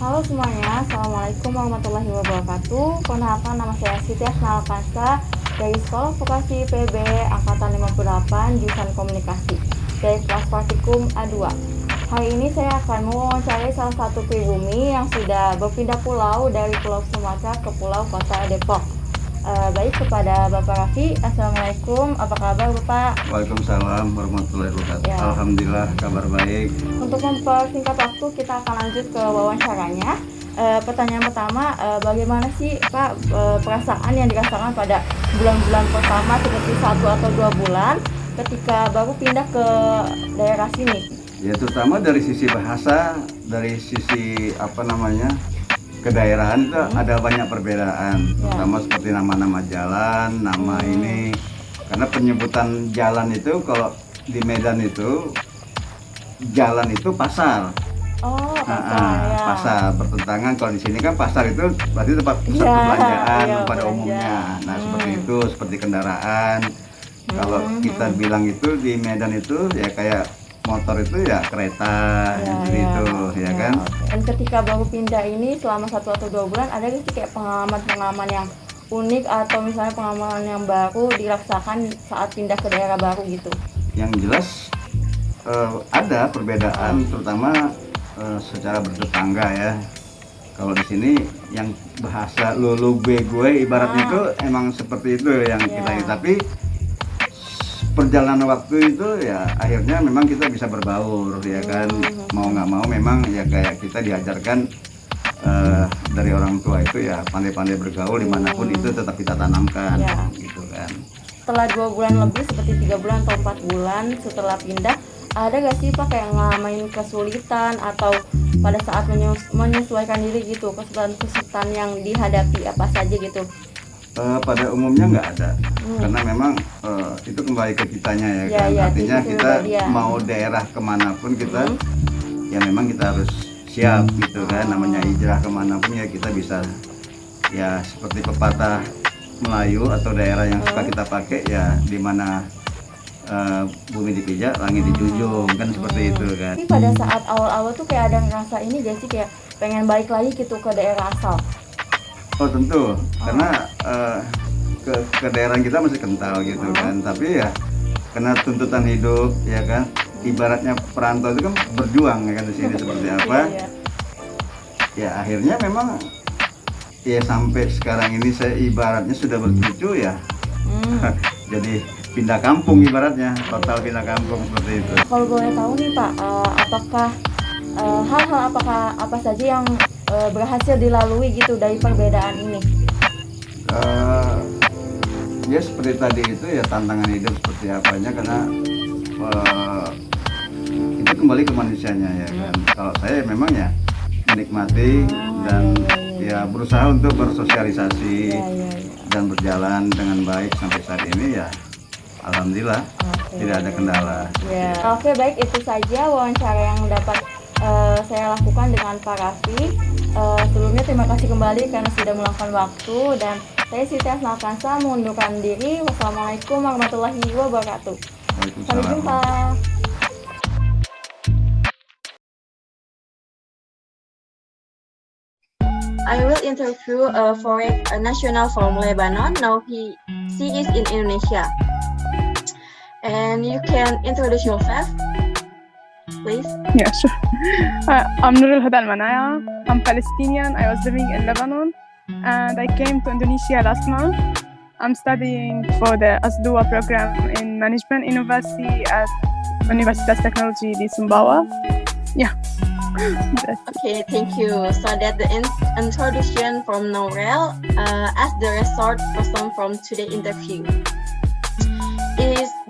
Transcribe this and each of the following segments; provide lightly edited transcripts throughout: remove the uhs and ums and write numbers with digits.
Halo semuanya, Assalamualaikum warahmatullahi wabarakatuh. Perkenalkan, nama saya Siti Asnal Kansa dari Sekolah Vokasi IPB Angkatan 58 Jurusan Komunikasi dari kelas praktikum A2. Hari ini saya akan mewawancarai salah satu pribumi yang sudah berpindah pulau dari Pulau Sumatera ke Pulau Kota Depok. Baik, kepada Bapak Raffi, Assalamualaikum, apa kabar Bapak? Waalaikumsalam warahmatullahi wabarakatuh. Ya. Alhamdulillah, kabar baik. Untuk mempersingkat waktu, kita akan lanjut ke wawancaranya. Pertanyaan pertama, bagaimana sih Pak perasaan yang dirasakan pada bulan-bulan pertama seperti 1 atau 2 bulan ketika baru pindah ke daerah sini? Ya, terutama dari sisi bahasa, dari sisi kedaerahan itu ada banyak perbedaan, terutama seperti nama-nama jalan, nama ini. Karena penyebutan jalan itu kalau di Medan itu jalan itu pasar. Oh, pasar, ya. Pasar bertentangan. Kalau di sini kan pasar itu berarti tempat pusat perbelanjaan pada umumnya. Nah, seperti itu, seperti kendaraan. Kalau kita bilang itu di Medan itu ya kayak motor itu ya kereta, gitu, ya kan? Dan ketika baru pindah ini selama 1 atau 2 bulan, ada nggak sih kayak pengalaman-pengalaman yang unik atau misalnya pengalaman yang baru dirasakan saat pindah ke daerah baru gitu? Yang jelas ada perbedaan, terutama secara bertetangga ya. Kalau di sini yang bahasa lulu gue ibaratnya itu emang seperti itu yang kita ini. Tapi perjalanan waktu itu ya akhirnya memang kita bisa berbaur, ya kan. Mau nggak mau memang ya kayak kita diajarkan dari orang tua itu ya pandai-pandai bergaul dimanapun itu tetap kita tanamkan, gitu kan. Setelah 2 bulan lebih, seperti 3 bulan atau 4 bulan setelah pindah, ada gak sih Pak kayak ngalamin kesulitan atau pada saat menyesuaikan diri gitu, kesulitan yang dihadapi apa saja gitu? Pada umumnya nggak ada, karena memang itu kembali ke kitanya ya kan. Artinya kita mau daerah kemanapun kita ya memang kita harus siap gitu kan. Namanya hijrah kemanapun ya kita bisa, ya seperti pepatah Melayu atau daerah yang suka kita pakai ya, dimana bumi dipijak langit dijunjung kan, seperti itu kan. Tapi pada saat awal-awal tuh kayak ada ngerasa ini gak sih, kayak pengen balik lagi gitu ke daerah asal? Oh tentu, karena ke daerah kita masih kental gitu kan. Tapi ya karena tuntutan hidup ya kan, ibaratnya perantau itu kan berjuang ya kan di sini seperti apa. Ya akhirnya memang ya sampai sekarang ini saya ibaratnya sudah bertuju ya. Jadi pindah kampung ibaratnya, total pindah kampung seperti itu. Kalau boleh tahu nih Pak, apakah hal-hal apa saja yang berhasil dilalui gitu dari perbedaan ini? Ya seperti tadi itu ya, tantangan hidup seperti apanya, karena itu kembali ke manusianya ya kan. Kalau saya memang ya menikmati dan ya berusaha untuk bersosialisasi dan berjalan dengan baik sampai saat ini ya. Alhamdulillah tidak ada kendala. Oke, baik, itu saja wawancara yang dapat saya lakukan dengan Pak Raffi. Sebelumnya terima kasih kembali karena sudah meluangkan waktu, dan saya Siti Asnal Kansa mengundurkan diri. Wassalamualaikum warahmatullahi wabarakatuh. Sampai jumpa. I will interview foreign national from Lebanon. Now she is in Indonesia. And you can introduce yourself, please. Yeah, sure. I'm Nur Al Huda Al Manaya. I'm Palestinian. I was living in Lebanon and I came to Indonesia last month. I'm studying for the ASDUA program in Management University at Universitas Teknologi di Sumbawa. Yeah. Okay, thank you. So that the introduction from Norel as the resort person from today's interview.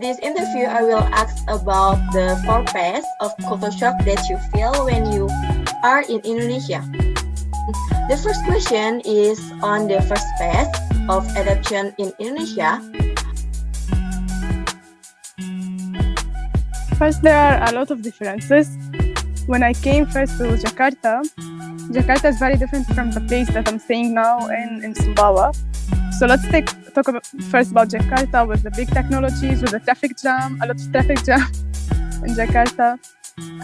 This interview, I will ask about the 4 phases of culture shock that you feel when you are in Indonesia. The first question is on the first phase of adoption in Indonesia. First, there are a lot of differences. When I came first to Jakarta is very different from the place that I'm staying now in Sumbawa. So let's talk first about Jakarta with the big technologies, with the traffic jam, a lot of traffic jam in Jakarta,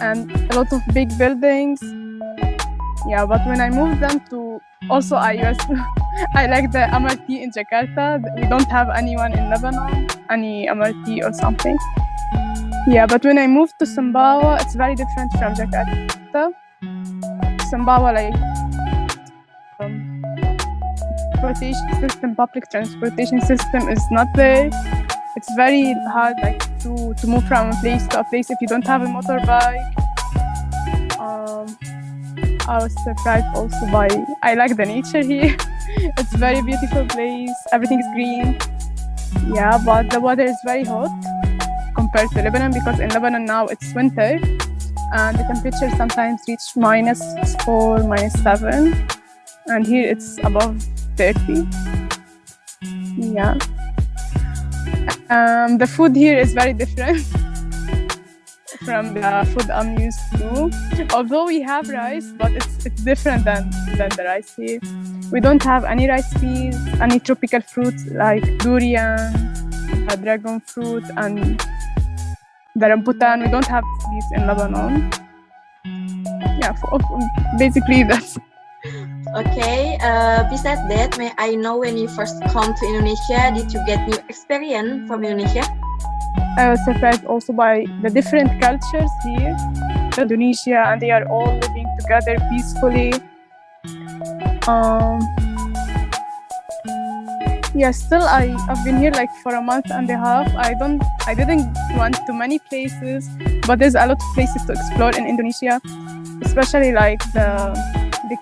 and a lot of big buildings. Yeah, but when I moved them to also I like the Amarti in Jakarta. We don't have anyone in Lebanon, any Amarti or something. Yeah, but when I moved to Sumbawa, it's very different from Jakarta. Sumbawa, like transportation system, public transportation system is not there. It's very hard, like to move from a place to a place if you don't have a motorbike. I was surprised also by I like the nature here. It's very beautiful place. Everything is green. Yeah, but the weather is very hot compared to Lebanon because in Lebanon now it's winter and the temperature sometimes reach -4, -7, and here it's above 30. Yeah. The food here is very different from the food I'm used to. Although we have rice, but it's different than the rice here. We don't have any rice peas, any tropical fruits like durian, dragon fruit, and the rambutan. We don't have these in Lebanon. Yeah, basically that's. Okay, besides that, may I know when you first come to Indonesia, did you get new experience from Indonesia? I was surprised also by the different cultures here in Indonesia, and they are all living together peacefully. Yeah, still I've been here like for a month and a half. I didn't went to many places, but there's a lot of places to explore in Indonesia, especially like the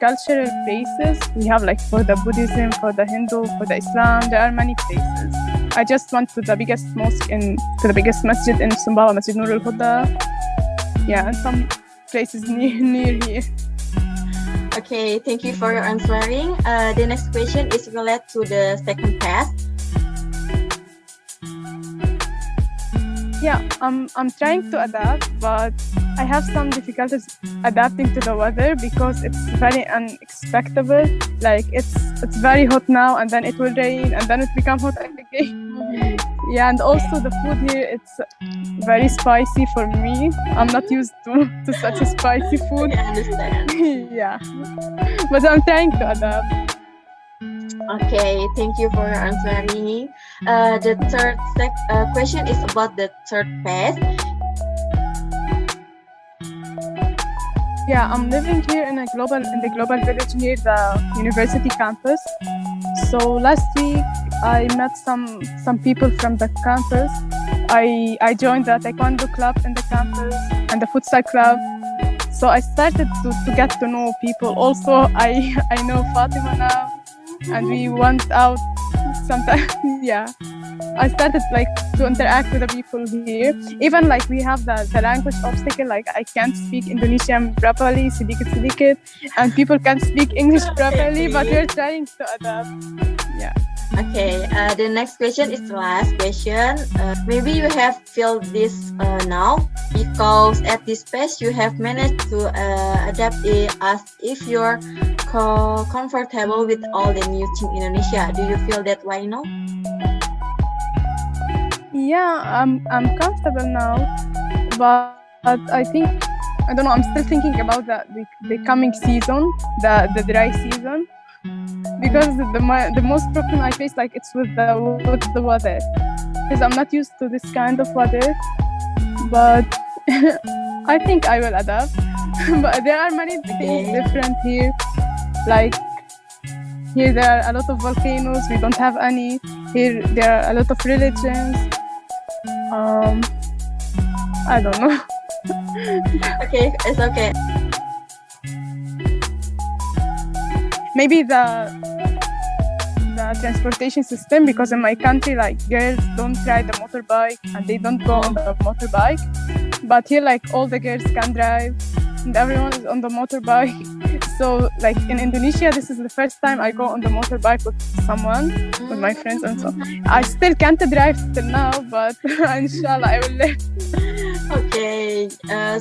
cultural places. We have like for the Buddhism, for the Hindu, for the Islam. There are many places. I just went to the biggest mosque to the biggest masjid in Sumbawa, Masjid Nur al-Huda. Yeah, and some places near here. Okay, thank you for your answering. The next question is related to the second test. Yeah, I'm trying to adapt, but I have some difficulties adapting to the weather because it's very unexpected. Like it's very hot now, and then it will rain, and then it becomes hot again. Yeah, and also the food here, it's very spicy for me. I'm not used to such a spicy food. I understand. Yeah, but I'm trying to adapt. Okay, thank you for your answering. The third question is about the third phase. Yeah, I'm living here in the global village near the university campus. So last week I met some people from the campus. I joined the taekwondo club in the campus and the futsal club. So I started to get to know people. Also, I know Fatima now, and we went out sometimes. Yeah, I started like to interact with the people here. Even like we have the language obstacle. Like I can't speak Indonesian properly, sedikit, and people can't speak English properly. But we're trying to adapt. Yeah. Okay, the next question is the last question. Maybe you have felt this now because at this pace you have managed to adapt it as if you're comfortable with all the new things in Indonesia. Do you feel that way now? Yeah, I'm comfortable now, but I think I don't know. I'm still thinking about the coming season, the dry season. Because the most problem I face like it's with the weather, because I'm not used to this kind of weather, but I think I will adapt. But there are many things different here. Like here there are a lot of volcanoes. We don't have any. Here there are a lot of religions. I don't know. Okay, it's okay. Maybe the transportation system, because in my country like girls don't ride the motorbike and they don't go on the motorbike, but here like all the girls can drive and everyone is on the motorbike. So like in Indonesia, this is the first time I go on the motorbike with someone, with my friends and so. I still can't drive till now, but inshallah I will learn. Okay,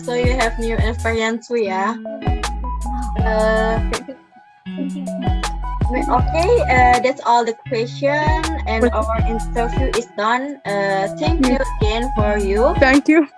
so you have new experience too, yeah? Okay, that's all the question, and our interview is done. Thank you again for you. Thank you.